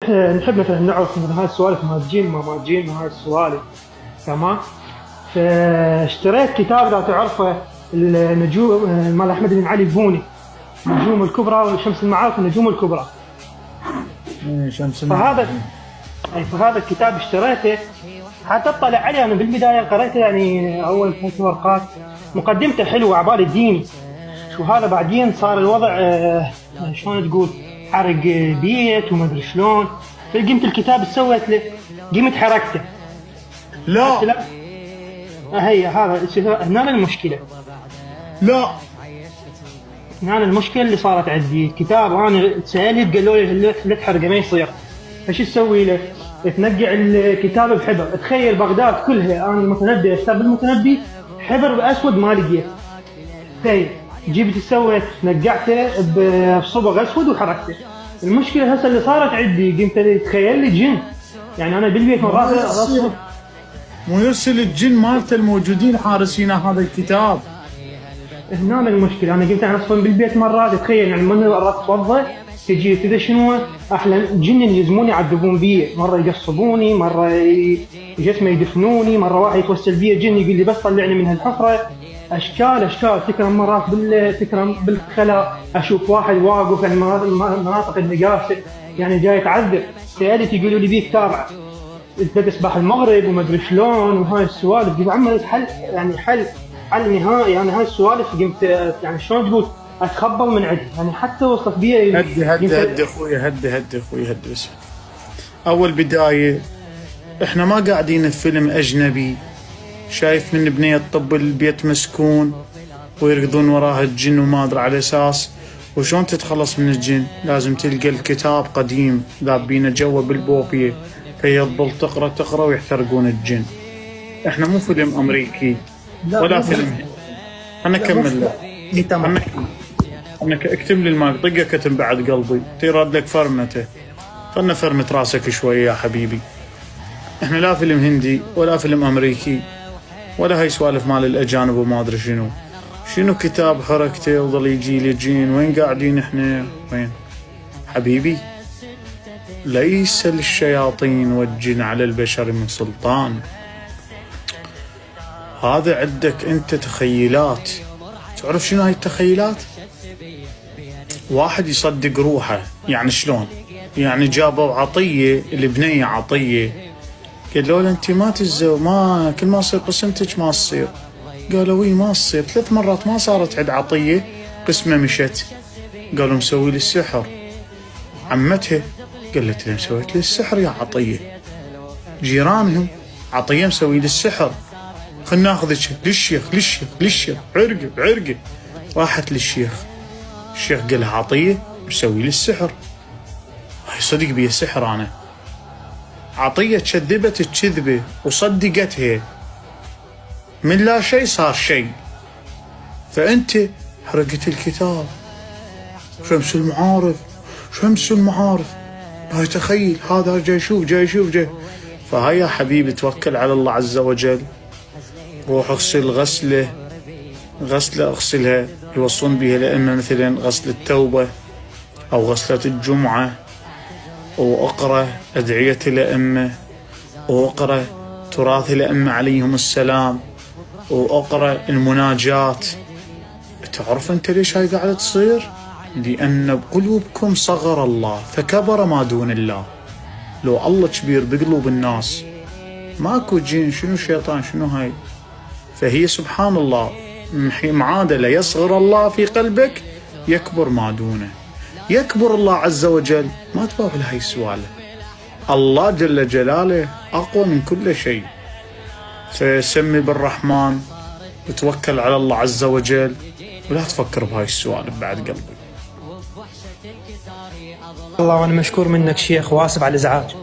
نحب مثلا نعرف من هاي السوالف ما تجين ما تجين هاي السوالف. تمام. فاشتريت كتاب لو تعرفه، النجوم مال احمد بن علي البوني، النجوم الكبرى وشمس المعارف والنجوم الكبرى. شمس المعارف. فهذا الكتاب اشتريته حتى اطلع عليه. انا بالبدايه قريته يعني اول 3 ورقات، مقدمته حلوه عبالي الديني شو هذا. بعدين صار الوضع شلون تقول حرق بيت وما ادري شلون. فقمت الكتاب ايش سويت له؟ قمت حرقته. لا هي هذا هنا المشكله. لا هنا المشكله اللي صارت عندي. الكتاب وانا سالت قالوا لي لا تحرقه ما يصير. فش تسوي له؟ تنقع الكتاب بحبر. تخيل بغداد كلها انا المتنبي كتاب المتنبي حبر اسود ما لقيت. طيب جبت سويت نقعته بصبغ اسود وحركته. المشكله هسه اللي صارت عندي قمت تخيل لي جن. يعني انا بالبيت مرات مو يرسل الجن مالته الموجودين حارسين هذا الكتاب. هنا المشكله. انا قمت انا اصلا بالبيت مرات تخيل يعني من مرات اتوضا تجي كذا شنو احلى جن يلزموني يعذبون بي. مره يقصبوني، مره جسمي يدفنوني، مره واحد يتوسل بي جن يقول لي بس طلعني من هالحفره. اشكال تكرم مرات تكرم بالخلاء اشوف واحد واقف في مناطق النقاشه يعني جاي يتعذب. سالت يقولوا لي بيك تابعه تسبح المغرب وما ادري شلون وهاي السوالف. قلت عملت حل يعني حل نهائي. يعني هاي السوالف قمت يعني شلون تقول اتخبل من عندي. يعني حتى وصلت بي هدي اخوي هدي بس. اول بدايه احنا ما قاعدين في فيلم اجنبي شايف من بنية طب البيت مسكون ويركضون وراها الجن وما ادري على اساس. وشون تتخلص من الجن؟ لازم تلقى الكتاب قديم ذابينه جوا بالبوفيه فهي تظل تقرا ويحترقون الجن. احنا مو فيلم امريكي ولا فيلم. انا اكمل لك. انا اكتب لي الماء طقه كتم بعد قلبي تيرد لك فرمته. خلنا فرمة راسك شويه يا حبيبي. احنا لا فيلم هندي ولا فيلم امريكي ولا هاي سوالف مال الاجانب وما ادري شنو كتاب حركته وظل يجي لي جين. وين قاعدين احنا؟ وين حبيبي؟ ليس للشياطين والجن على البشر من سلطان. هذا عندك انت تخيلات. تعرف شنو هاي التخيلات؟ واحد يصدق روحه. يعني شلون؟ يعني جابوا عطيه البنيه عطيه قالوا له انت ما تتزوج ما كل ما تصير قسمتك ما تصير. قالوا وي ما تصير 3 مرات ما صارت عند عطيه قسمه مشت. قالوا مسوي لي السحر. عمتها قالت له مسويت لي السحر يا عطيه. جيرانهم عطيه مسوي لي السحر خلنا ناخذك للشيخ عرقه. راحت للشيخ. الشيخ قال لها عطيه مسوي لي السحر. هاي صدق بي السحر انا. عطيه كذبت الكذبه وصدقتها. من لا شيء صار شيء. فانت حرقت الكتاب. شمس المعارف. هاي تخيل هذا جاي يشوف. فهاي يا حبيبي توكل على الله عز وجل. روح اغسل غسله اغسلها يوصون بها الائمه مثلا غسل التوبه او غسله الجمعه. واقرا ادعيه الائمه واقرا تراث الائمه عليهم السلام واقرا المناجات. تعرف انت ليش هاي قاعده تصير؟ لان بقلوبكم صغر الله فكبر ما دون الله. لو الله كبير بقلوب الناس ماكو جن شنو شيطان شنو هاي. فهي سبحان الله معادله يصغر الله في قلبك يكبر ما دونه. يكبر الله عز وجل ما تبابل هاي السوالف. الله جل جلاله اقوى من كل شيء. فسمي بالرحمن وتوكل على الله عز وجل ولا تفكر بهاي السوالف بعد قلبي. الله وانا مشكور منك شيخ واسف على الازعاج.